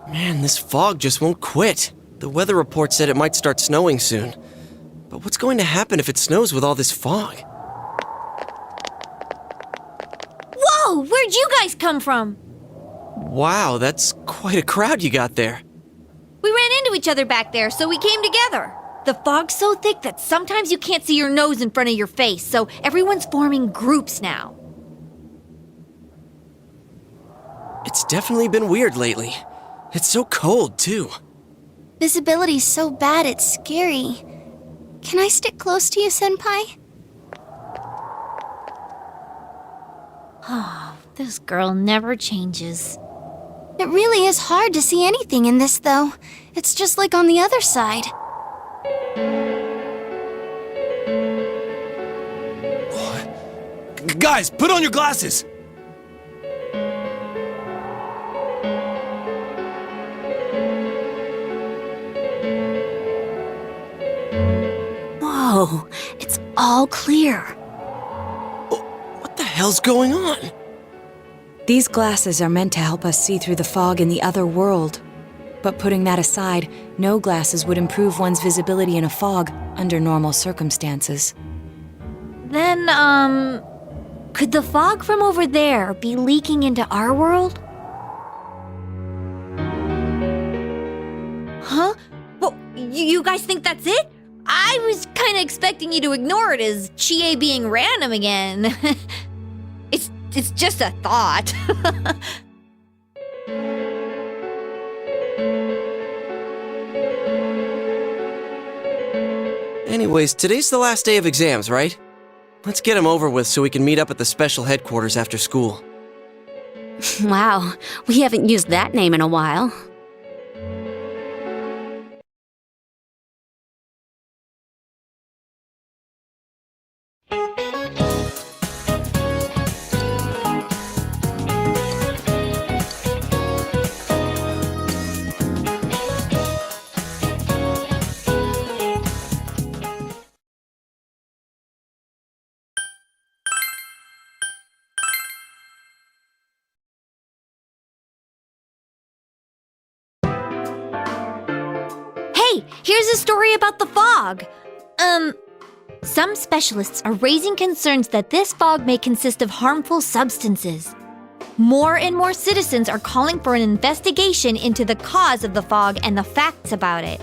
Man, this fog just won't quit. The weather report said it might start snowing soon. But what's going to happen if it snows with all this fog? Whoa! Where'd you guys come from? Wow, that's quite a crowd you got there. We ran into each other back there, so we came together. The fog's so thick that sometimes you can't see your nose in front of your face, so everyone's forming groups now. It's definitely been weird lately. It's so cold, too. Visibility's so bad it's scary. Can I stick close to you, Senpai? Oh, this girl never changes. It really is hard to see anything in this, though. It's just like on the other side. Guys, put on your glasses! Whoa, it's all clear. What the hell's going on? These glasses are meant to help us see through the fog in the other world. But putting that aside, no glasses would improve one's visibility in a fog under normal circumstances. Then, could the fog from over there be leaking into our world? Huh? Well, you guys think that's it? I was kinda expecting you to ignore it as Chie being random again. It's just a thought. Anyways, today's the last day of exams, right? Let's get them over with so we can meet up at the special headquarters after school. Wow, we haven't used that name in a while. Hey, here's a story about the fog. Some specialists are raising concerns that this fog may consist of harmful substances. More and more citizens are calling for an investigation into the cause of the fog and the facts about it.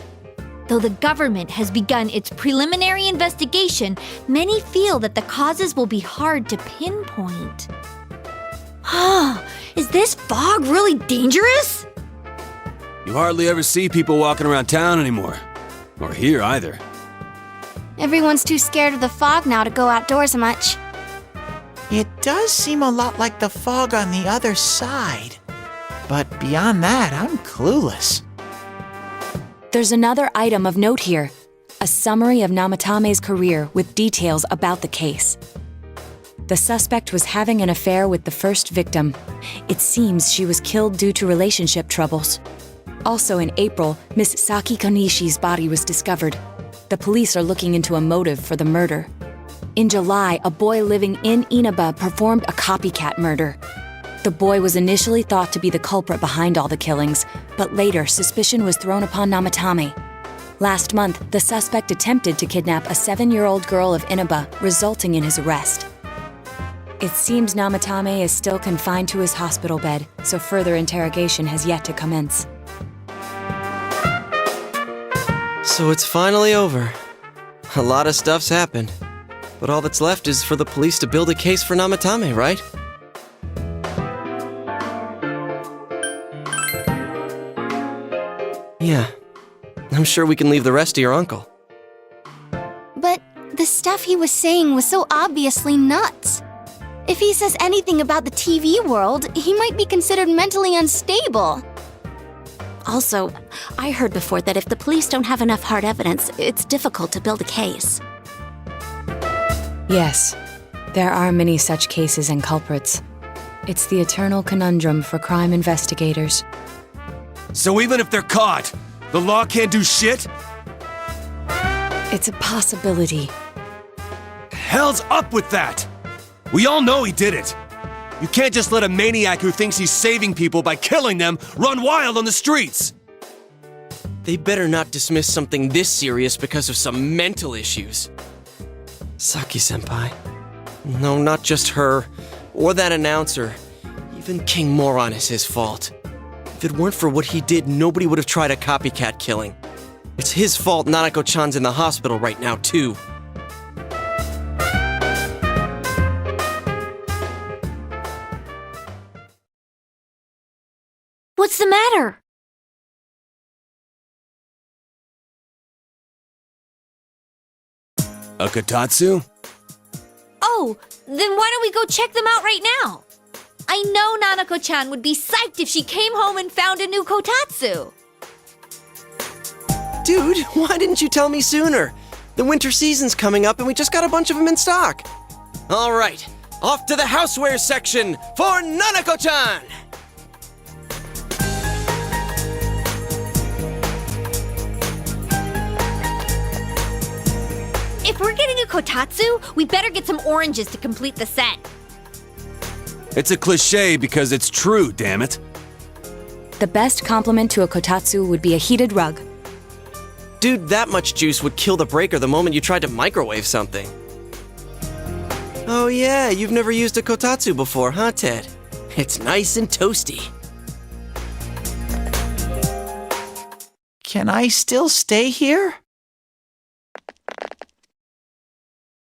Though the government has begun its preliminary investigation, many feel that the causes will be hard to pinpoint. Is this fog really dangerous? You hardly ever see people walking around town anymore. Or here either. Everyone's too scared of the fog now to go outdoors much. It does seem a lot like the fog on the other side. But beyond that, I'm clueless. There's another item of note here. A summary of Nametame's career with details about the case. The suspect was having an affair with the first victim. It seems she was killed due to relationship troubles. Also in April, Miss Saki Konishi's body was discovered. The police are looking into a motive for the murder. In July, a boy living in Inaba performed a copycat murder. The boy was initially thought to be the culprit behind all the killings, but later suspicion was thrown upon Nametame. Last month, the suspect attempted to kidnap a 7-year-old girl of Inaba, resulting in his arrest. It seems Nametame is still confined to his hospital bed, so further interrogation has yet to commence. So it's finally over. A lot of stuff's happened. But all that's left is for the police to build a case for Nametame, right? Yeah. I'm sure we can leave the rest to your uncle. But the stuff he was saying was so obviously nuts. If he says anything about the TV world, he might be considered mentally unstable. Also, I heard before that if the police don't have enough hard evidence, it's difficult to build a case. Yes, there are many such cases and culprits. It's the eternal conundrum for crime investigators. So even if they're caught, the law can't do shit? It's a possibility. Hell's up with that! We all know he did it. You can't just let a maniac who thinks he's saving people by killing them run wild on the streets! They better not dismiss something this serious because of some mental issues. Saki-senpai. No, not just her, or that announcer. Even King Moron is his fault. If it weren't for what he did, nobody would have tried a copycat killing. It's his fault Nanako-chan's in the hospital right now, too. What's the matter? A kotatsu? Oh, then why don't we go check them out right now? I know Nanako-chan would be psyched if she came home and found a new kotatsu. Dude, why didn't you tell me sooner? The winter season's coming up and we just got a bunch of them in stock. All right, off to the houseware section for Nanako-chan! If we're getting a kotatsu, we better get some oranges to complete the set. It's a cliche because it's true, damn it. The best compliment to a kotatsu would be a heated rug. Dude, that much juice would kill the breaker the moment you tried to microwave something. Oh yeah, you've never used a kotatsu before, huh, Ted? It's nice and toasty. Can I still stay here?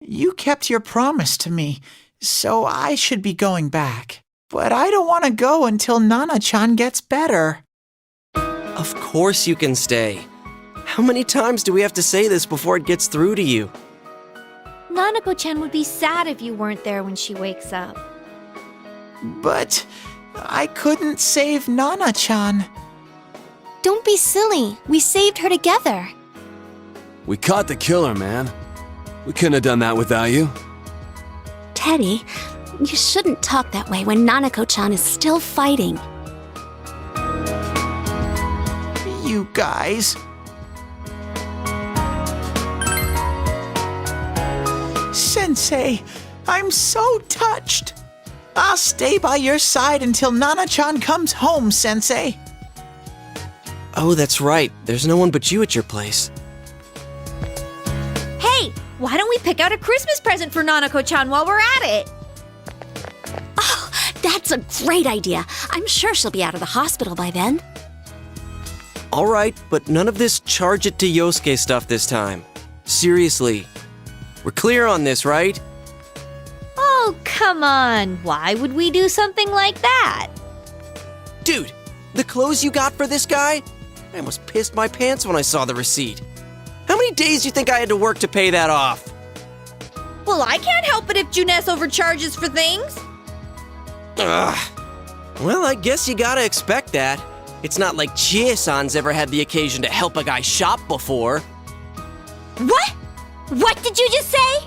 You kept your promise to me, so I should be going back. But I don't want to go until Nana-chan gets better. Of course you can stay. How many times do we have to say this before it gets through to you? Nanako-chan would be sad if you weren't there when she wakes up. But I couldn't save Nana-chan. Don't be silly. We saved her together. We caught the killer, man. We couldn't have done that without you. Teddie, you shouldn't talk that way when Nanako-chan is still fighting. You guys. Sensei, I'm so touched. I'll stay by your side until Nana-chan comes home, Sensei. Oh, that's right. There's no one but you at your place. Hey, why don't we pick out a Christmas present for Nanako-chan while we're at it? Oh, that's a great idea. I'm sure she'll be out of the hospital by then. All right, but none of this charge it to Yosuke stuff this time. Seriously. We're clear on this, right? Oh, come on. Why would we do something like that? Dude, the clothes you got for this guy? I almost pissed my pants when I saw the receipt. How many days do you think I had to work to pay that off? Well, I can't help it if Juness overcharges for things. Ugh. Well, I guess you gotta expect that. It's not like Chie-san's ever had the occasion to help a guy shop before. What? What did you just say?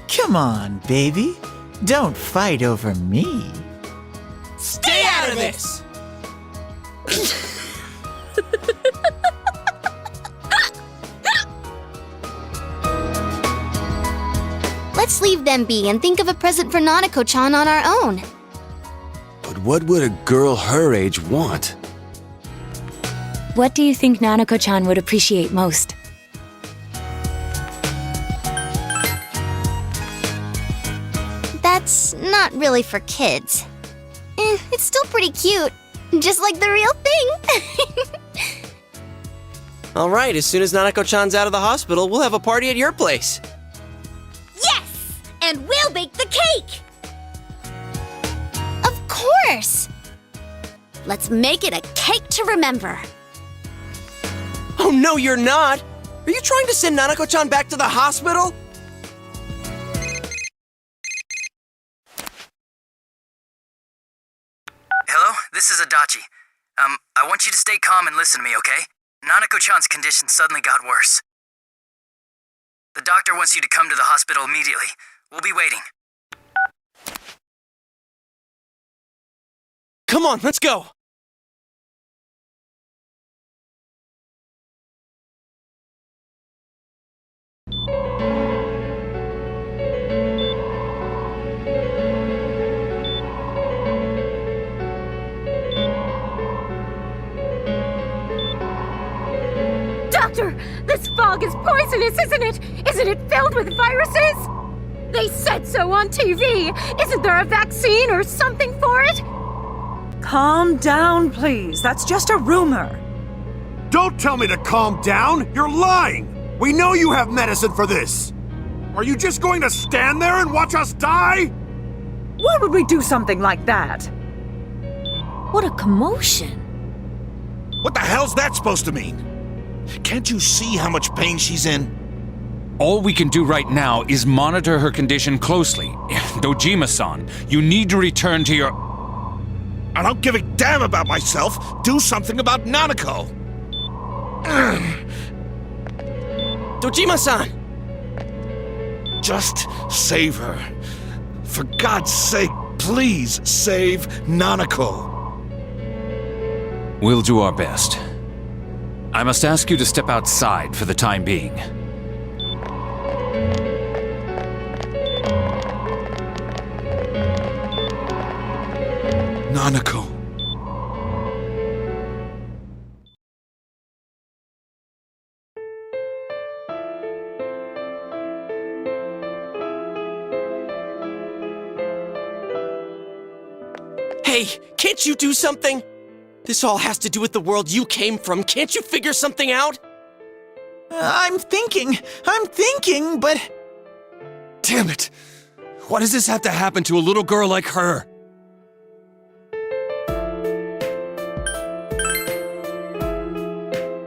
Come on, baby. Don't fight over me. Stay out of this! Let's leave them be and think of a present for Nanako-chan on our own. But what would a girl her age want? What do you think Nanako-chan would appreciate most? That's not really for kids. It's still pretty cute. Just like the real thing. All right, as soon as Nanako-chan's out of the hospital, we'll have a party at your place. Yes! And we'll bake the cake! Of course! Let's make it a cake to remember. Oh, no, you're not! Are you trying to send Nanako-chan back to the hospital? Hello, this is Adachi. I want you to stay calm and listen to me, okay? Nanako-chan's condition suddenly got worse. The doctor wants you to come to the hospital immediately. We'll be waiting. Come on, let's go! This fog is poisonous, isn't it? Isn't it filled with viruses? They said so on TV. Isn't there a vaccine or something for it? Calm down, please. That's just a rumor. Don't tell me to calm down! You're lying! We know you have medicine for this! Are you just going to stand there and watch us die? Why would we do something like that? What a commotion. What the hell's that supposed to mean? Can't you see how much pain she's in? All we can do right now is monitor her condition closely. Dojima-san, you need to return to your... I don't give a damn about myself. Do something about Nanako. Dojima-san! Just save her. For God's sake, please save Nanako. We'll do our best. I must ask you to step outside for the time being. Nanako. Hey, can't you do something? This all has to do with the world you came from. Can't you figure something out? I'm thinking, but... Damn it! Why does this have to happen to a little girl like her?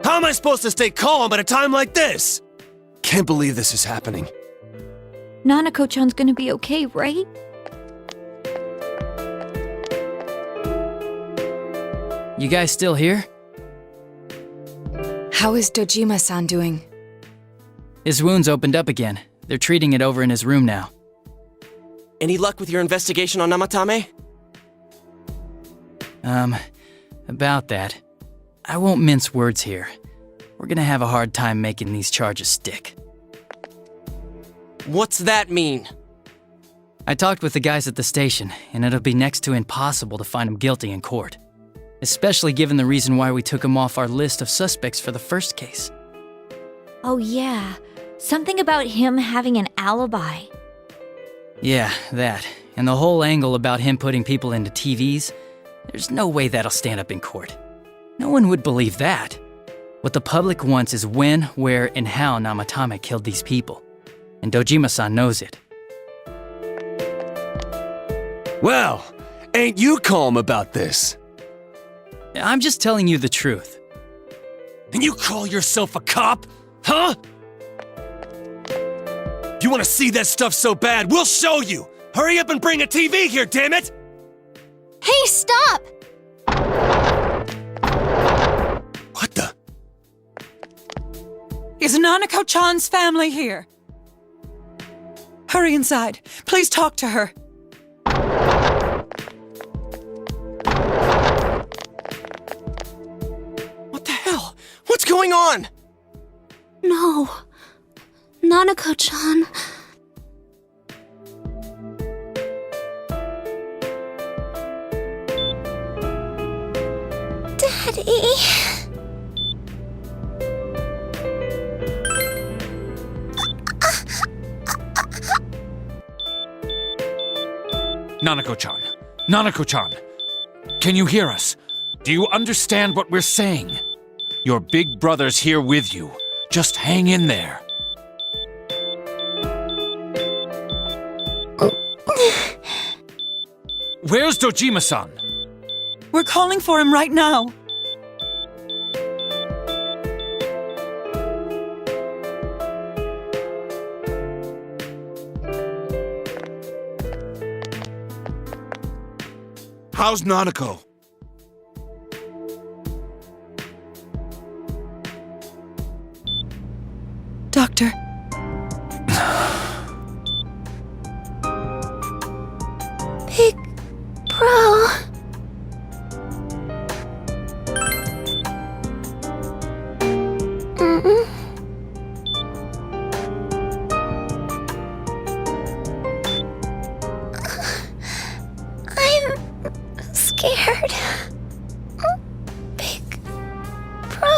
How am I supposed to stay calm at a time like this? Can't believe this is happening. Nanako-chan's gonna be okay, right? You guys still here? How is Dojima-san doing? His wound's opened up again. They're treating it over in his room now. Any luck with your investigation on Nametame? About that. I won't mince words here. We're gonna have a hard time making these charges stick. What's that mean? I talked with the guys at the station, and it'll be next to impossible to find him guilty in court. Especially given the reason why we took him off our list of suspects for the first case. Oh yeah, something about him having an alibi. Yeah, that. And the whole angle about him putting people into TVs, there's no way that'll stand up in court. No one would believe that. What the public wants is when, where, and how Nametame killed these people. And Dojima-san knows it. Well, ain't you calm about this? I'm just telling you the truth. And you call yourself a cop? Huh? You want to see that stuff so bad, we'll show you! Hurry up and bring a TV here, damn it! Hey, stop! What the? Is Nanako-chan's family here? Hurry inside. Please talk to her. What the hell? What's going on? No. Nanako-chan. Teddie. Nanako-chan. Nanako-chan. Can you hear us? Do you understand what we're saying? Your big brother's here with you. Just hang in there. Where's Dojima-san? We're calling for him right now. How's Nanako? Doctor. Big bro. I'm scared. Big bro.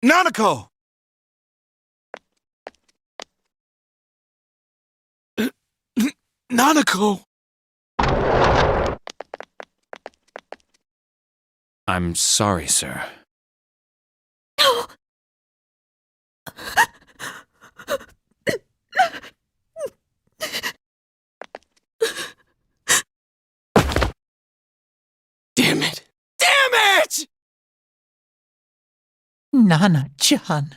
Nanako! Nanako! I'm sorry, sir. Damn it! Damn it! Nana-chan.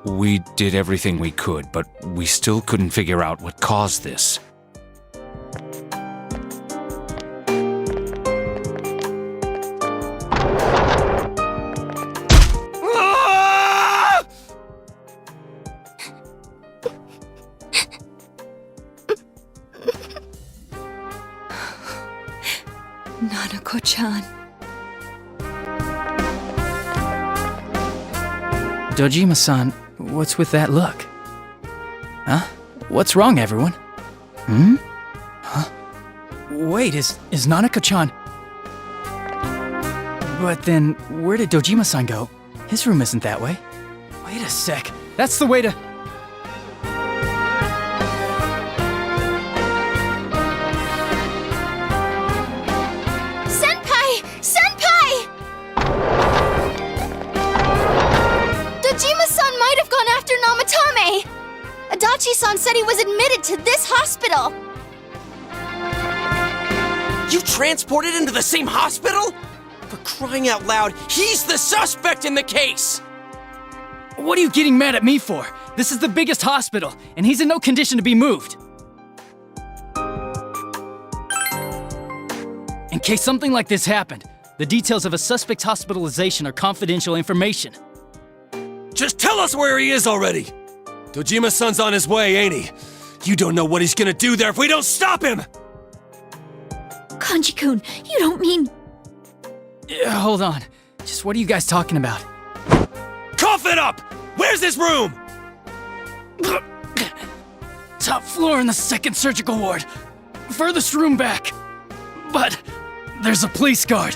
We did everything we could, but we still couldn't figure out what caused this. Nanako-chan. Dojima-san, what's with that look? Huh? What's wrong, everyone? Huh? Wait, is Nanako-chan... But then, where did Dojima-san go? His room isn't that way. Wait a sec. That's the way to... Senpai! Senpai! Dojima-san might have gone after Nametame! Adachi-san said he was admitted to this hospital! You transported him to the same hospital? For crying out loud, he's the suspect in the case! What are you getting mad at me for? This is the biggest hospital, and he's in no condition to be moved. In case something like this happened, the details of a suspect's hospitalization are confidential information. Just tell us where he is already! Dojima-san's on his way, ain't he? You don't know what he's gonna do there if we don't stop him! Kanji-kun, you don't mean... Hold on. Just what are you guys talking about? Cough it up! Where's his room? Top floor in the second surgical ward. Furthest room back. But there's a police guard.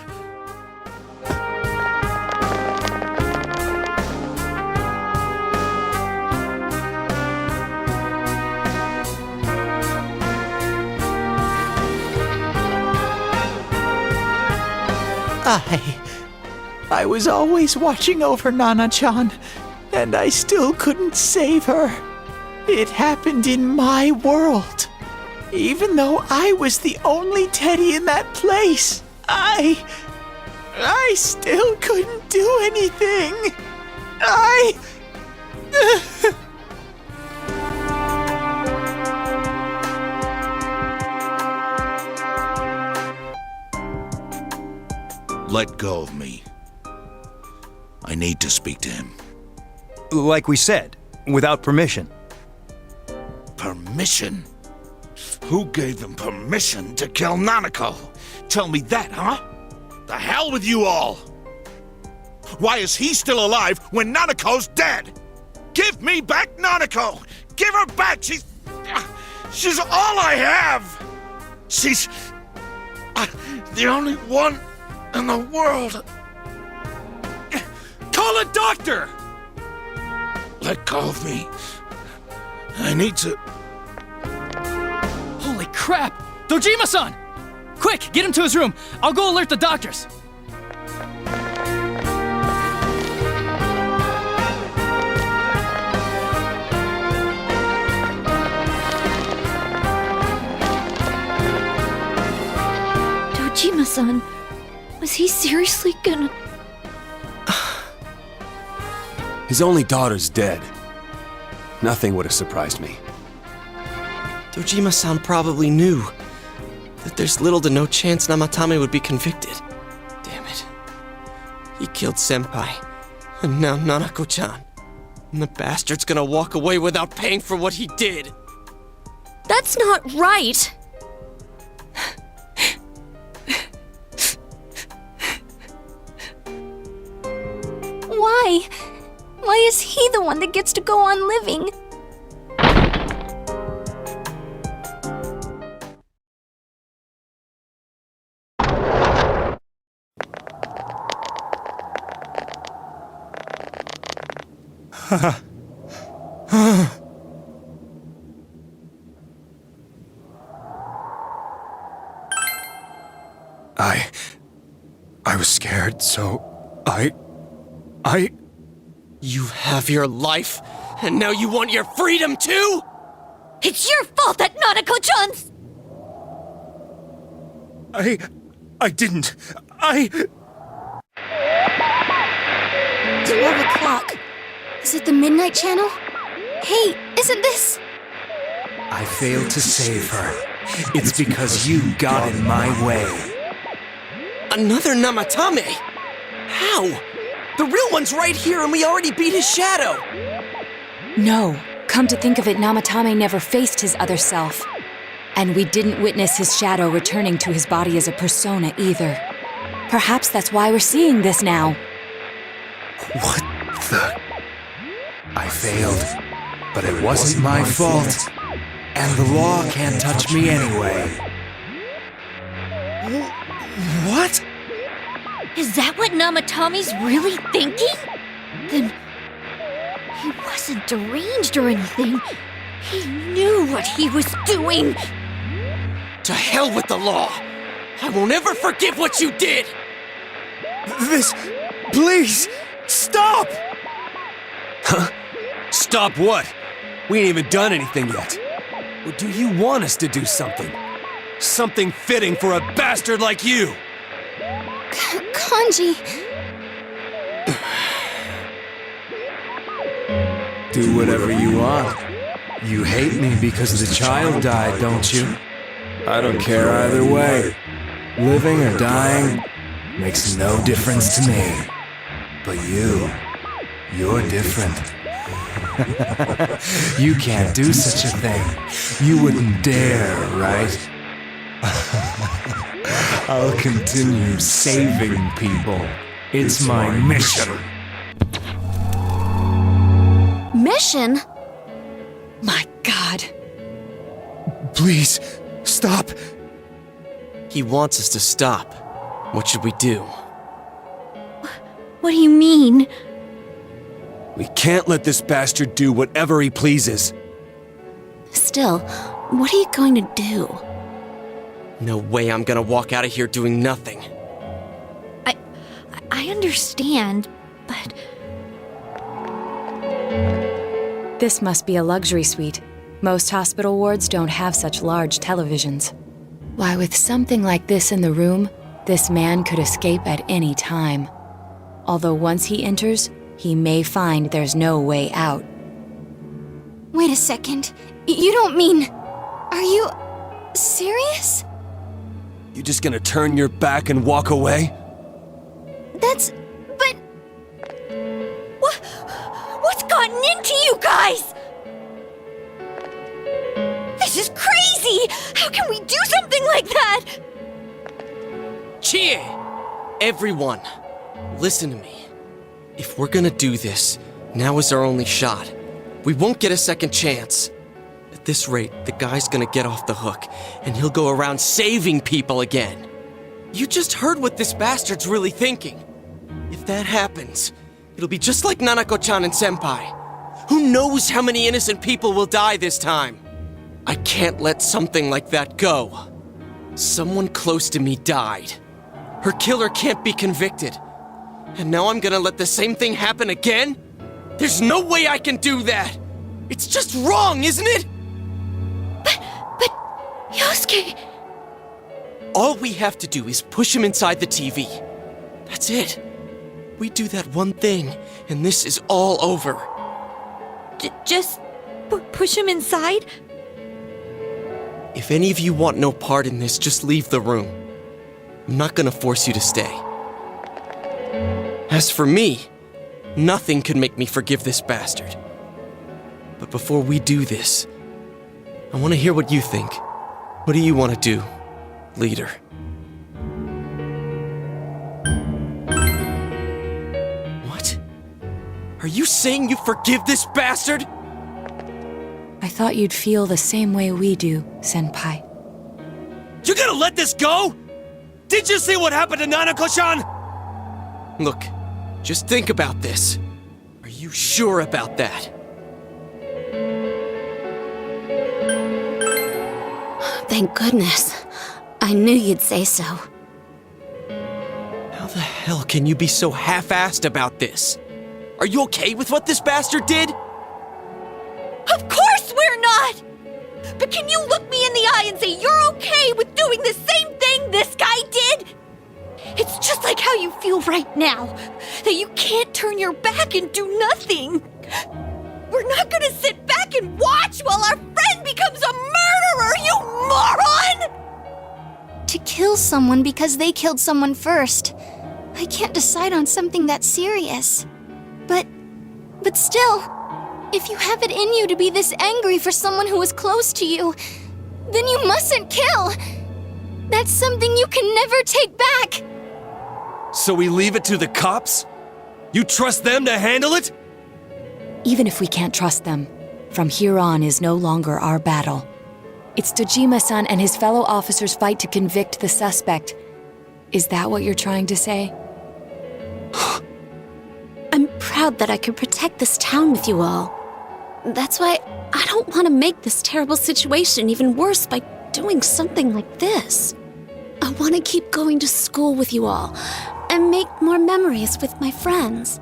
I was always watching over Nana-chan, and I still couldn't save her. It happened in my world. Even though I was the only Teddie in that place, I still couldn't do anything. Let go of me. I need to speak to him. Like we said, without permission. Permission? Who gave them permission to kill Nanako? Tell me that, huh? The hell with you all! Why is he still alive when Nanako's dead? Give me back Nanako! Give her back! She's all I have! She's the only one in the world. Call a doctor! Let go of me. I need to... Holy crap! Dojima-san! Quick, get him to his room. I'll go alert the doctors. Dojima-san, was he seriously gonna... His only daughter's dead. Nothing would have surprised me. Dojima-san probably knew that there's little to no chance Nametame would be convicted. Damn it. He killed Senpai, and now Nanako-chan. And the bastard's gonna walk away without paying for what he did. That's not right! Why? Why is he the one that gets to go on living? I was scared, so I... You have your life, and now you want your freedom too? It's your fault that Nanako-chan's... I didn't. 12 o'clock. Is it the Midnight Channel? Hey, isn't this... I failed to save her. It's because you got in my way. Another Nametame? How? The real one's right here and we already beat his shadow! No. Come to think of it, Nametame never faced his other self. And we didn't witness his shadow returning to his body as a persona either. Perhaps that's why we're seeing this now. What the... I failed, but it wasn't my fault. And the law can't touch me anyway. What? Is that what Namatame's really thinking? Then... he wasn't deranged or anything. He knew what he was doing. To hell with the law! I won't ever forgive what you did! This... Please! Stop! Huh? Stop what? We ain't even done anything yet. Or do you want us to do something? Something fitting for a bastard like you! Kanji... Do whatever you want. You hate me because the child died, don't you? I don't care either way. Living or dying makes no difference to me. But you're different. You can't do such a thing. You wouldn't dare, right? I'll continue saving people. It's my mission. Mission? My God. Please, stop. He wants us to stop. What should we do? What do you mean? We can't let this bastard do whatever he pleases. Still, what are you going to do? No way I'm gonna walk out of here doing nothing. I understand, but... This must be a luxury suite. Most hospital wards don't have such large televisions. Why, with something like this in the room, this man could escape at any time. Although once he enters, he may find there's no way out. Wait a second. You don't mean... Are you... serious? You just gonna turn your back and walk away? That's... but... What's gotten into you guys? This is crazy! How can we do something like that? Chie! Everyone, listen to me. If we're gonna do this, now is our only shot. We won't get a second chance. At this rate, the guy's gonna get off the hook, and he'll go around saving people again. You just heard what this bastard's really thinking. If that happens, it'll be just like Nanako-chan and Senpai. Who knows how many innocent people will die this time? I can't let something like that go. Someone close to me died. Her killer can't be convicted. And now I'm gonna let the same thing happen again? There's no way I can do that! It's just wrong, isn't it? But... Yosuke... All we have to do is push him inside the TV. That's it. We do that one thing, and this is all over. Just... push him inside? If any of you want no part in this, just leave the room. I'm not gonna force you to stay. As for me, nothing can make me forgive this bastard. But before we do this, I want to hear what you think. What do you want to do, leader? What? Are you saying you forgive this bastard? I thought you'd feel the same way we do, Senpai. You gonna let this go? Did you see what happened to Nanako-chan? Look, just think about this. Are You sure about that? Thank goodness. I knew you'd say so. How the hell can you be so half-assed about this? Are you okay with what this bastard did? Of course we're not! But can you look me in the eye and say you're okay with doing the same thing this guy did? It's just like how you feel right now, that you can't turn your back and do nothing. We're not gonna sit back and watch while our friend becomes a murderer, you moron! To kill someone because they killed someone first. I can't decide on something that serious. But still, if you have it in you to be this angry for someone who was close to you, then you mustn't kill. That's something you can never take back. So we leave it to the cops? You trust them to handle it? Even if we can't trust them, from here on is no longer our battle. It's Dojima-san and his fellow officers' fight to convict the suspect. Is that what you're trying to say? I'm proud that I could protect this town with you all. That's why I don't want to make this terrible situation even worse by doing something like this. I want to keep going to school with you all and make more memories with my friends.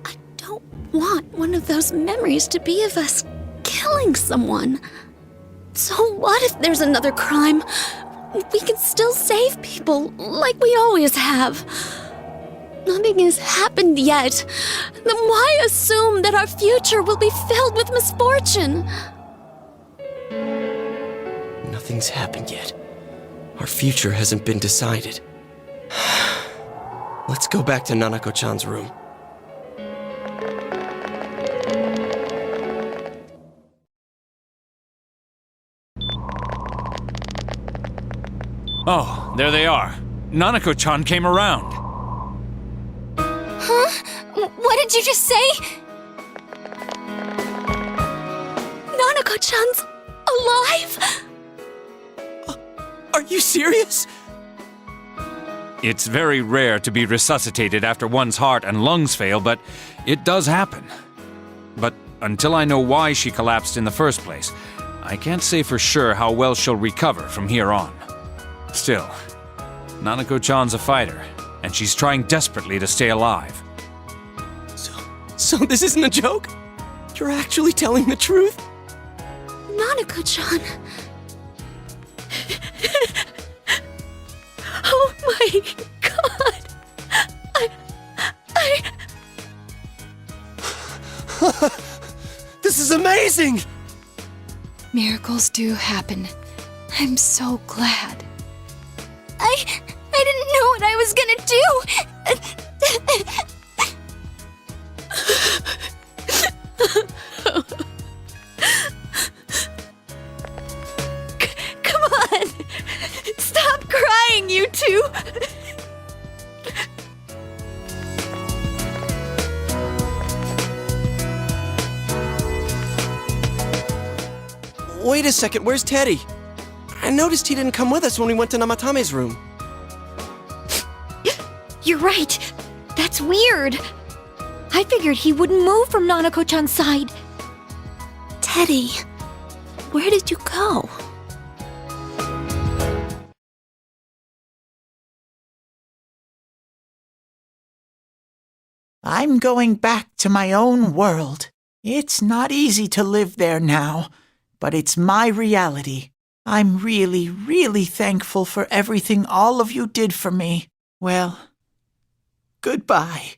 I don't want one of those memories to be of us killing someone. So what if there's another crime? We can still save people like we always have. Nothing has happened yet. Then why assume that our future will be filled with misfortune? Nothing's happened yet. Our future hasn't been decided. Let's go back to Nanako-chan's room. Oh, there they are. Nanako-chan came around. Huh? What did you just say? Nanako-chan's alive? Are you serious? It's very rare to be resuscitated after one's heart and lungs fail, but it does happen. But until I know why she collapsed in the first place, I can't say for sure how well she'll recover from here on. Still, Nanako-chan's a fighter, and she's trying desperately to stay alive. So this isn't a joke? You're actually telling the truth? Nanako-chan. Oh my god. This is amazing! Miracles do happen. I'm so glad. I didn't know what I was gonna do. Come on! Stop crying, you two! Wait a second, where's Teddie? I noticed he didn't come with us when we went to Nametame's room. You're right. That's weird. I figured he wouldn't move from Nanako-chan's side. Teddie, where did you go? I'm going back to my own world. It's not easy to live there now, but it's my reality. I'm really, really thankful for everything all of you did for me. Well, goodbye.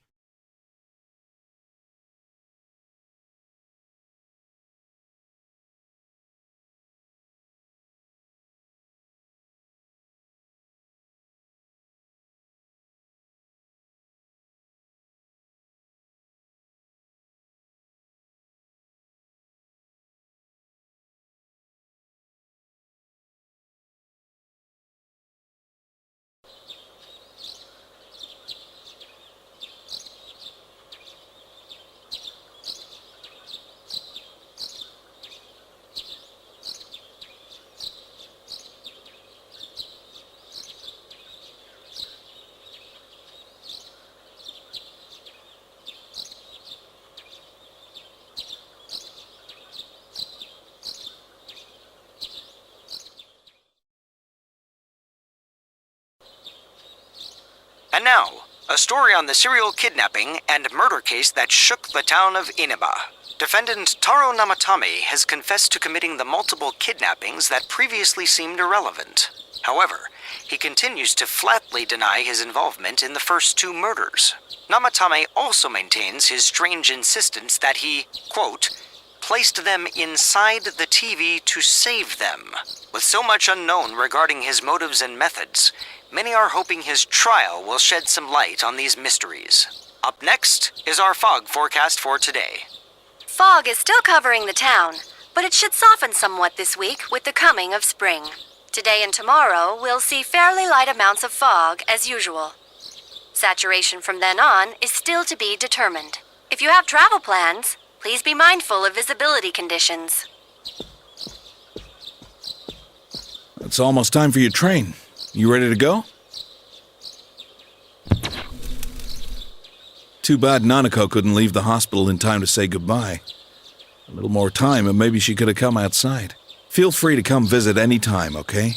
And now, a story on the serial kidnapping and murder case that shook the town of Inaba. Defendant Taro Nametame has confessed to committing the multiple kidnappings that previously seemed irrelevant. However, he continues to flatly deny his involvement in the first 2 murders. Nametame also maintains his strange insistence that he, quote, placed them inside the TV to save them. With so much unknown regarding his motives and methods, many are hoping his trial will shed some light on these mysteries. Up next is our fog forecast for today. Fog is still covering the town, but it should soften somewhat this week with the coming of spring. Today and tomorrow, we'll see fairly light amounts of fog as usual. Saturation from then on is still to be determined. If you have travel plans, please be mindful of visibility conditions. It's almost time for your train. You ready to go? Too bad Nanako couldn't leave the hospital in time to say goodbye. A little more time and maybe she could have come outside. Feel free to come visit any time, okay?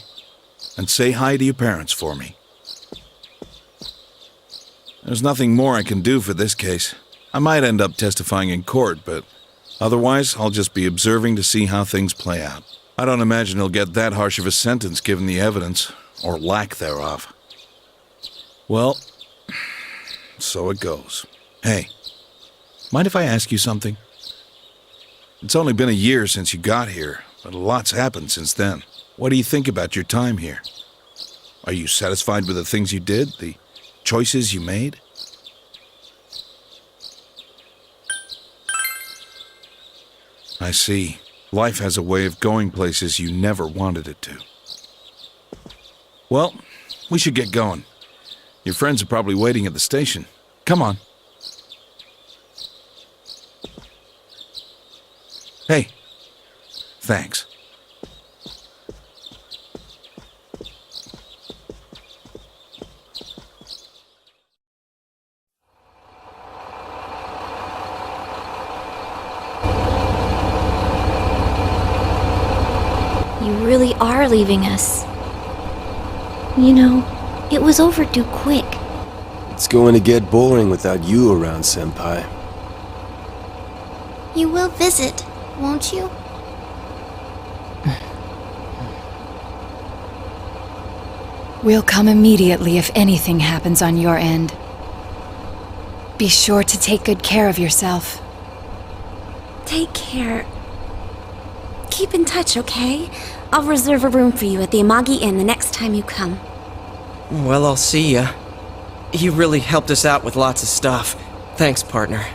And say hi to your parents for me. There's nothing more I can do for this case. I might end up testifying in court, but otherwise I'll just be observing to see how things play out. I don't imagine he'll get that harsh of a sentence given the evidence, or lack thereof. Well, so it goes. Hey, mind if I ask you something? It's only been a year since you got here, but a lot's happened since then. What do you think about your time here? Are you satisfied with the things you did, the choices you made? I see. Life has a way of going places you never wanted it to. Well, we should get going. Your friends are probably waiting at the station. Come on. Hey, thanks. You really are leaving us. You know, it was overdue quick. It's going to get boring without you around, Senpai. You will visit, won't you? We'll come immediately if anything happens on your end. Be sure to take good care of yourself. Take care. Keep in touch, okay? I'll reserve a room for you at the Amagi Inn the next time you come. Well, I'll see ya. You really helped us out with lots of stuff. Thanks, partner.